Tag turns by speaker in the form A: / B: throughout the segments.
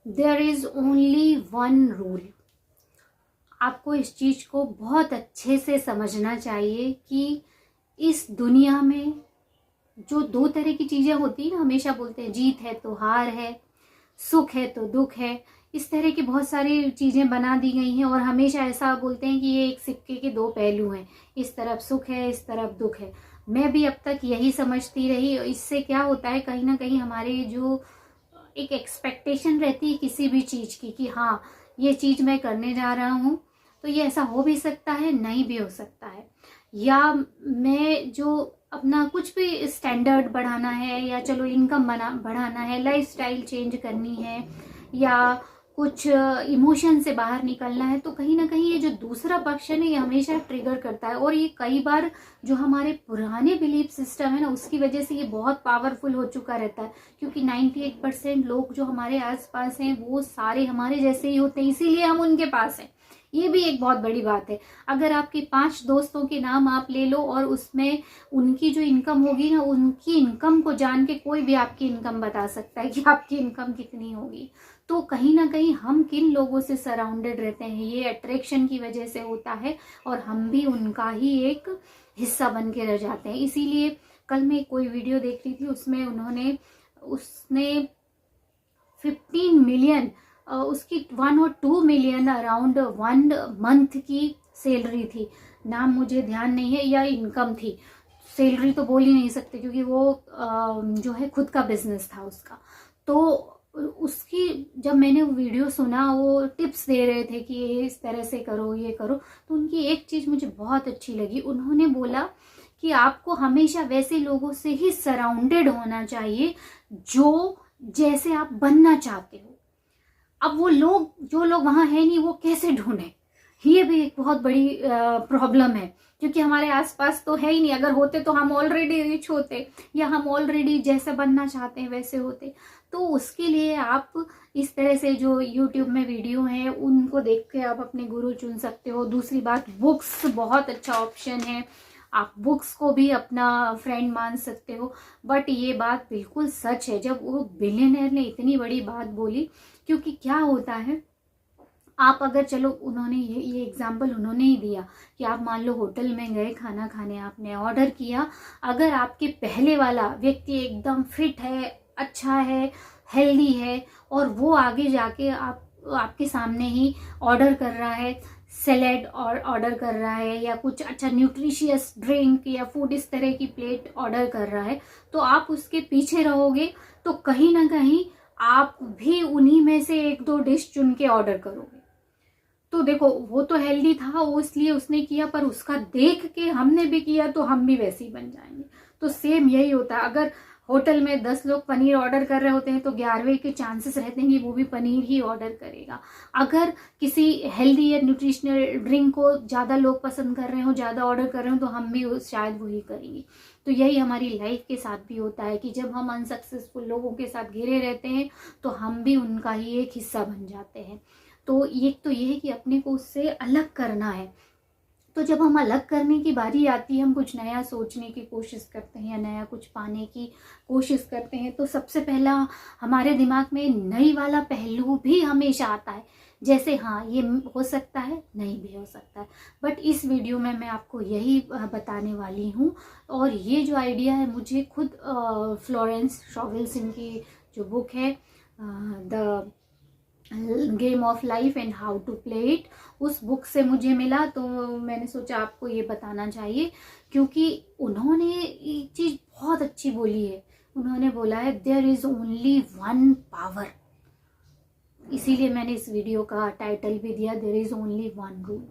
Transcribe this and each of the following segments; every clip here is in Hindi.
A: There is only one rule. आपको इस चीज को बहुत अच्छे से समझना चाहिए कि इस दुनिया में जो दो तरह की चीजें होती है ना, हमेशा बोलते हैं जीत है तो हार है, सुख है तो दुख है, इस तरह की बहुत सारी चीजें बना दी गई हैं और हमेशा ऐसा बोलते हैं कि ये एक सिक्के के दो पहलू हैं, इस तरफ सुख है इस तरफ दुख है। मैं भी अब तक यही समझती रही। इससे क्या होता है, कहीं ना कहीं हमारे जो एक एक्सपेक्टेशन रहती है किसी भी चीज की कि हाँ ये चीज मैं करने जा रहा हूँ तो ये ऐसा हो भी सकता है, नहीं भी हो सकता है, या मैं जो अपना कुछ भी स्टैंडर्ड बढ़ाना है या चलो इनकम बढ़ाना है, लाइफस्टाइल चेंज करनी है या कुछ इमोशन से बाहर निकलना है, तो कहीं ना कहीं ये जो दूसरा पक्ष है ना ये हमेशा ट्रिगर करता है। और ये कई बार जो हमारे पुराने बिलीफ सिस्टम है ना उसकी वजह से ये बहुत पावरफुल हो चुका रहता है, क्योंकि 98% लोग जो हमारे आसपास हैं वो सारे हमारे जैसे ही होते हैं, इसीलिए हम उनके पास हैं। ये भी एक बहुत बड़ी बात है। अगर आपके 5 दोस्तों के नाम आप ले लो और उसमें उनकी जो इनकम होगी ना, उनकी इनकम को जान के कोई भी आपकी इनकम बता सकता है कि आपकी इनकम कितनी होगी। तो कहीं ना कहीं हम किन लोगों से सराउंडेड रहते हैं ये अट्रैक्शन की वजह से होता है और हम भी उनका ही एक हिस्सा बन के रह जाते हैं। इसीलिए कल मैं कोई वीडियो देख रही थी, उसमें उसने 15 मिलियन, उसकी 1 और 2 मिलियन अराउंड 1 मंथ की सैलरी थी, नाम मुझे ध्यान नहीं है, या इनकम थी, सैलरी तो बोल ही नहीं सकते क्योंकि वो जो है खुद का बिजनेस था उसका। तो उसकी जब मैंने वो वीडियो सुना, वो टिप्स दे रहे थे कि ये इस तरह से करो ये करो, तो उनकी एक चीज मुझे बहुत अच्छी लगी। उन्होंने बोला कि आपको हमेशा वैसे लोगों से ही सराउंडेड होना चाहिए जो जैसे आप बनना चाहते हो। अब वो लोग जो लोग वहां है नहीं वो कैसे ढूंढे, ये भी एक बहुत बड़ी प्रॉब्लम है, क्योंकि हमारे आसपास तो है ही नहीं। अगर होते तो हम ऑलरेडी रिच होते या हम ऑलरेडी जैसे बनना चाहते हैं वैसे होते। तो उसके लिए आप इस तरह से जो YouTube में वीडियो है उनको देख के आप अपने गुरु चुन सकते हो। दूसरी बात, बुक्स बहुत अच्छा ऑप्शन है, आप बुक्स को भी अपना फ्रेंड मान सकते हो। बट ये बात बिल्कुल सच है जब वो बिलियनर ने इतनी बड़ी बात बोली, क्योंकि क्या होता है, आप अगर चलो उन्होंने ये एग्जाम्पल उन्होंने ही दिया कि आप मान लो होटल में गए खाना खाने, आपने ऑर्डर किया, अगर आपके पहले वाला व्यक्ति एकदम फिट है, अच्छा है, हेल्दी है, और वो आगे जाके आपके सामने ही ऑर्डर कर रहा है, सैलेड और ऑर्डर कर रहा है या कुछ अच्छा न्यूट्रिशियस ड्रिंक या फूड इस तरह की प्लेट ऑर्डर कर रहा है, तो आप उसके पीछे रहोगे तो कहीं ना कहीं आप भी उन्हीं में से 1-2 डिश चुन के ऑर्डर करोगे। तो देखो वो तो हेल्दी था, वो इसलिए उसने किया, पर उसका देख के हमने भी किया तो हम भी वैसे ही बन जाएंगे। तो सेम यही होता है, अगर होटल में 10 लोग पनीर ऑर्डर कर रहे होते हैं तो 11वें के चांसेस रहते हैं कि वो भी पनीर ही ऑर्डर करेगा। अगर किसी हेल्दी या न्यूट्रिशनल ड्रिंक को ज़्यादा लोग पसंद कर रहे हो, ज़्यादा ऑर्डर कर रहे हो, तो हम भी शायद वही करेंगे। तो यही हमारी लाइफ के साथ भी होता है कि जब हम अनसक्सेसफुल लोगों के साथ घिरे रहते हैं तो हम भी उनका ही एक हिस्सा बन जाते हैं। तो ये है कि अपने को उससे अलग करना है। तो जब हम अलग करने की बारी आती है, हम कुछ नया सोचने की कोशिश करते हैं या नया कुछ पाने की कोशिश करते हैं, तो सबसे पहला हमारे दिमाग में नई वाला पहलू भी हमेशा आता है, जैसे हाँ ये हो सकता है, नहीं भी हो सकता है। बट इस वीडियो में मैं आपको यही बताने वाली हूँ। और ये जो आइडिया है मुझे खुद फ्लोरेंस शॉवेल सिंह की जो बुक है the game of life and how to play it, उस बुक से मुझे मिला, तो मैंने सोचा आपको ये बताना चाहिए, क्योंकि उन्होंने एक चीज बहुत अच्छी बोली है। उन्होंने बोला है there is only one power, इसीलिए मैंने इस वीडियो का टाइटल भी दिया there is only one rule.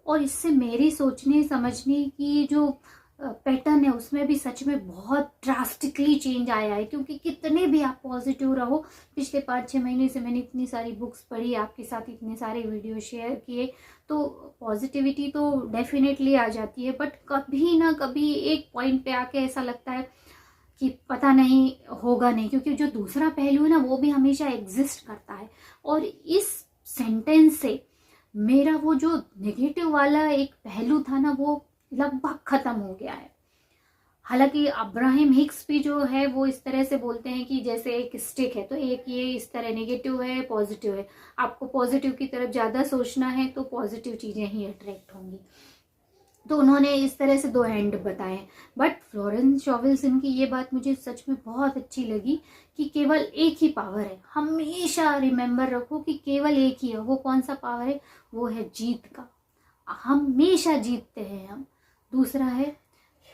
A: और इससे मेरी सोचने समझने की जो पैटर्न है उसमें भी सच में बहुत ड्रास्टिकली चेंज आया है, क्योंकि कितने भी आप पॉजिटिव रहो, पिछले 5-6 महीने से मैंने इतनी सारी बुक्स पढ़ी, आपके साथ इतने सारे वीडियो शेयर किए, तो पॉजिटिविटी तो डेफिनेटली आ जाती है। बट कभी ना कभी एक पॉइंट पे आके ऐसा लगता है कि पता नहीं होगा नहीं, क्योंकि जो दूसरा पहलू है ना वो भी हमेशा एग्जिस्ट करता है। और इस सेंटेंस से मेरा वो जो नेगेटिव वाला एक पहलू था ना वो लगभग खत्म हो गया है। हालांकि अब्राहम हिक्स भी जो है वो इस तरह से बोलते हैं कि जैसे एक स्टिक है, तो एक ये इस तरह नेगेटिव है, पॉजिटिव है। आपको पॉजिटिव की तरफ ज़्यादा सोचना है तो पॉजिटिव चीज़ें ही अट्रैक्ट होंगी। तो उन्होंने इस तरह से दो एंड बताए। बट फ्लोरेंस शोवेल्सन की ये बात मुझे सच में बहुत अच्छी लगी कि केवल एक ही पावर है। हमेशा रिमेंबर रखो कि केवल एक ही है। वो कौन सा पावर है? वो है जीत का। हमेशा जीतते हैं हम। दूसरा है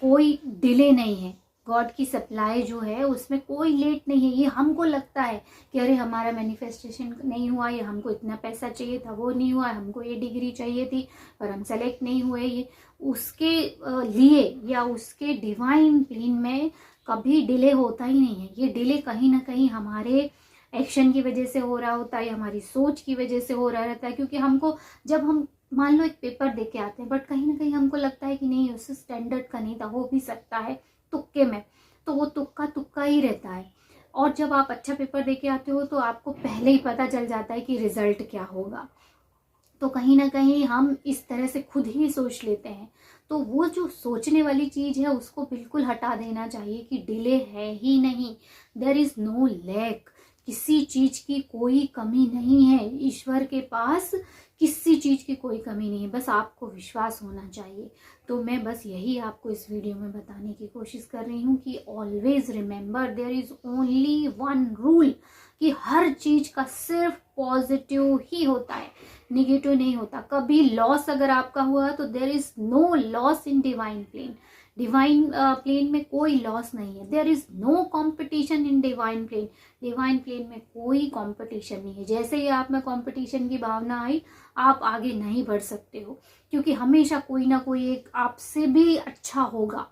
A: कोई डिले नहीं है। गॉड की सप्लाई जो है उसमें कोई लेट नहीं है। ये हमको लगता है कि अरे हमारा मैनिफेस्टेशन नहीं हुआ, या हमको इतना पैसा चाहिए था वो नहीं हुआ, हमको ये डिग्री चाहिए थी पर हम सेलेक्ट नहीं हुए, ये उसके लिए या उसके डिवाइन प्लान में कभी डिले होता ही नहीं है। ये डिले कहीं ना कहीं हमारे एक्शन की वजह से हो रहा होता है, हमारी सोच की वजह से हो रहा रहता है। क्योंकि हमको जब हम मान लो एक पेपर दे के आते हैं, बट कहीं ना कहीं हमको लगता है कि नहीं उस स्टैंडर्ड का नहीं था, हो भी सकता है तुक्के में, तो वो तुक्का तुक्का ही रहता है। और जब आप अच्छा पेपर दे के आते हो तो आपको पहले ही पता चल जाता है कि रिजल्ट क्या होगा। तो कहीं ना कहीं हम इस तरह से खुद ही सोच लेते हैं। तो वो जो सोचने वाली चीज है उसको बिल्कुल हटा देना चाहिए कि डिले है ही नहीं, देयर इज नो लैक। किसी चीज की कोई कमी नहीं है ईश्वर के पास, किसी चीज की कोई कमी नहीं है, बस आपको विश्वास होना चाहिए। तो मैं बस यही आपको इस वीडियो में बताने की कोशिश कर रही हूँ कि always remember there is only one rule, कि हर चीज का सिर्फ पॉजिटिव ही होता है, निगेटिव नहीं होता। कभी लॉस अगर आपका हुआ तो there is no loss in divine plane. Divine plane में कोई लॉस नहीं है। There is no competition in divine plane. Divine plane में कोई कंपटीशन नहीं है। जैसे ही आप में कंपटीशन की भावना आई, आप आगे नहीं बढ़ सकते हो, क्योंकि हमेशा कोई ना कोई एक आपसे भी अच्छा होगा।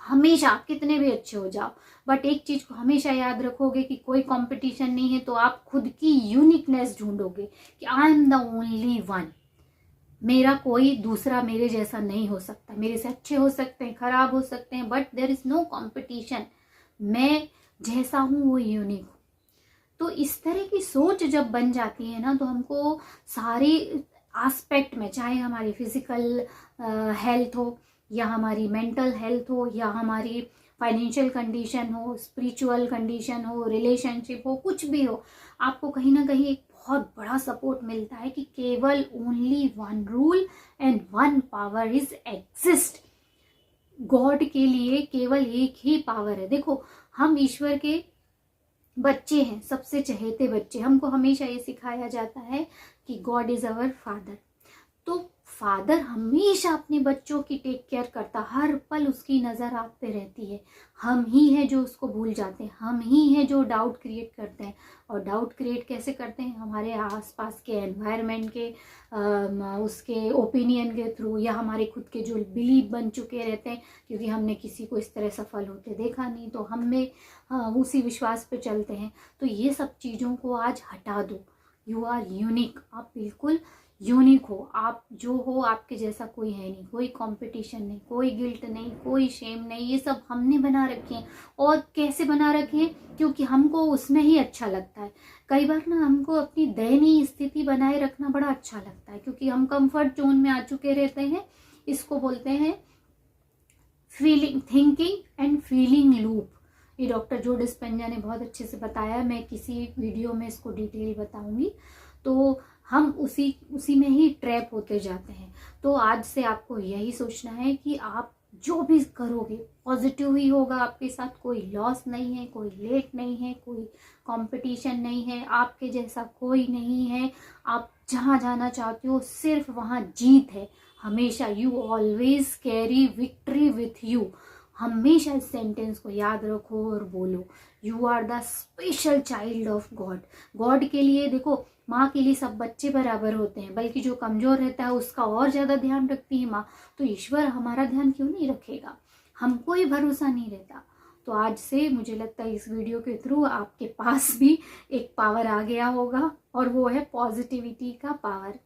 A: हमेशा आप कितने भी अच्छे हो जाओ, बट एक चीज को हमेशा याद रखोगे कि कोई कंपटीशन नहीं है, तो आप खुद की यूनिकनेस ढूंढोगे कि I am the only one. मेरा कोई दूसरा मेरे जैसा नहीं हो सकता। मेरे से अच्छे हो सकते हैं, खराब हो सकते हैं, but there is no competition. मैं जैसा हूं वो यूनिक हूं। तो इस तरह की सोच जब बन जाती है ना, तो हमको सारे एस्पेक्ट में, चाहे हमारी फिजिकल हेल्थ हो, या हमारी मेंटल हेल्थ हो, या हमारी फाइनेंशियल कंडीशन हो, स्पिरिचुअल कंडीशन हो, रिलेशनशिप हो, कुछ भी हो, आपको कहीं ना कहीं एक बहुत बड़ा सपोर्ट मिलता है कि केवल only one rule and one power is exist. God के लिए केवल एक ही पावर है। देखो, हम ईश्वर के बच्चे हैं, सबसे चहेते बच्चे। हमको हमेशा ये सिखाया जाता है कि गॉड इज अवर फादर। तो फादर हमेशा अपने बच्चों की टेक केयर करता, हर पल उसकी नज़र आप पे रहती है। हम ही हैं जो उसको भूल जाते हैं, हम ही हैं जो डाउट क्रिएट करते हैं। और डाउट क्रिएट कैसे करते हैं? हमारे आसपास के एनवायरनमेंट के उसके ओपिनियन के थ्रू, या हमारे खुद के जो बिलीव बन चुके रहते हैं, क्योंकि हमने किसी को इस तरह सफल होते देखा नहीं, तो हम में उसी विश्वास पे चलते हैं। तो ये सब चीज़ों को आज हटा दो। You are unique. आप बिल्कुल यूनिक हो। आप जो हो, आपके जैसा कोई है नहीं। कोई कंपटीशन नहीं, कोई गिल्ट नहीं, कोई शेम नहीं। ये सब हमने बना रखे हैं। और कैसे बना रखे हैं? क्योंकि हमको उसमें ही अच्छा लगता है। कई बार ना हमको अपनी दयनीय स्थिति बनाए रखना बड़ा अच्छा लगता है, क्योंकि हम कंफर्ट जोन में आ चुके रहते हैं। इसको बोलते हैं feeling, thinking and feeling loop. ये डॉक्टर जो डिस्पेंजा ने बहुत अच्छे से बताया। मैं किसी वीडियो में इसको डिटेल बताऊंगी। तो हम उसी में ही ट्रैप होते जाते हैं। तो आज से आपको यही सोचना है कि आप जो भी करोगे पॉजिटिव ही होगा आपके साथ। कोई लॉस नहीं है, कोई लेट नहीं है, कोई कंपटीशन नहीं है, आपके जैसा कोई नहीं है। आप जहाँ जाना चाहते हो सिर्फ वहाँ जीत है हमेशा। You always carry victory with you. हमेशा इस सेंटेंस को याद रखो और बोलो, you are the special child of God. God के लिए, देखो, माँ के लिए सब बच्चे बराबर होते हैं, बल्कि जो कमजोर रहता है उसका और ज्यादा ध्यान रखती है माँ। तो ईश्वर हमारा ध्यान क्यों नहीं रखेगा? हमको ही भरोसा नहीं रहता। तो आज से मुझे लगता है इस वीडियो के थ्रू आपके पास भी एक पावर आ गया होगा, और वो है पॉजिटिविटी का पावर।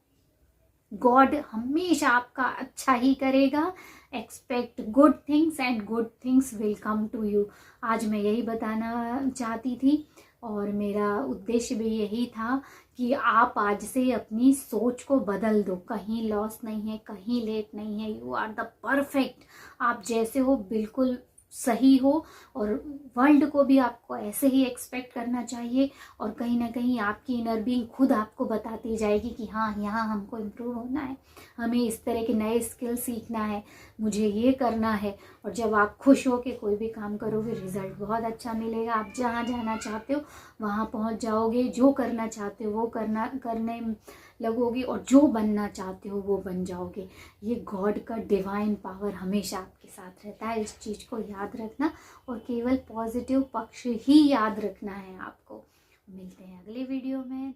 A: गॉड हमेशा आपका अच्छा ही करेगा। Expect good things and good things will come to you. आज मैं यही बताना चाहती थी। और मेरा उद्देश्य भी यही था कि आप आज से अपनी सोच को बदल दो। कहीं लॉस नहीं है, कहीं लेट नहीं है, यू आर द परफेक्ट। आप जैसे हो बिल्कुल सही हो, और वर्ल्ड को भी आपको ऐसे ही एक्सपेक्ट करना चाहिए। और कहीं ना कहीं आपकी इनर बीइंग खुद आपको बताती जाएगी कि हाँ, यहाँ हमको इम्प्रूव होना है, हमें इस तरह के नए स्किल सीखना है, मुझे ये करना है। और जब आप खुश हो के कोई भी काम करोगे, रिजल्ट बहुत अच्छा मिलेगा। आप जहाँ जाना चाहते हो वहाँ पहुँच जाओगे, जो करना चाहते हो वो करने लगोगे, और जो बनना चाहते हो वो बन जाओगे। ये गॉड का डिवाइन पावर हमेशा आपके साथ रहता है, इस चीज़ को याद रखना। और केवल पॉजिटिव पक्ष ही याद रखना है आपको। मिलते हैं अगले वीडियो में।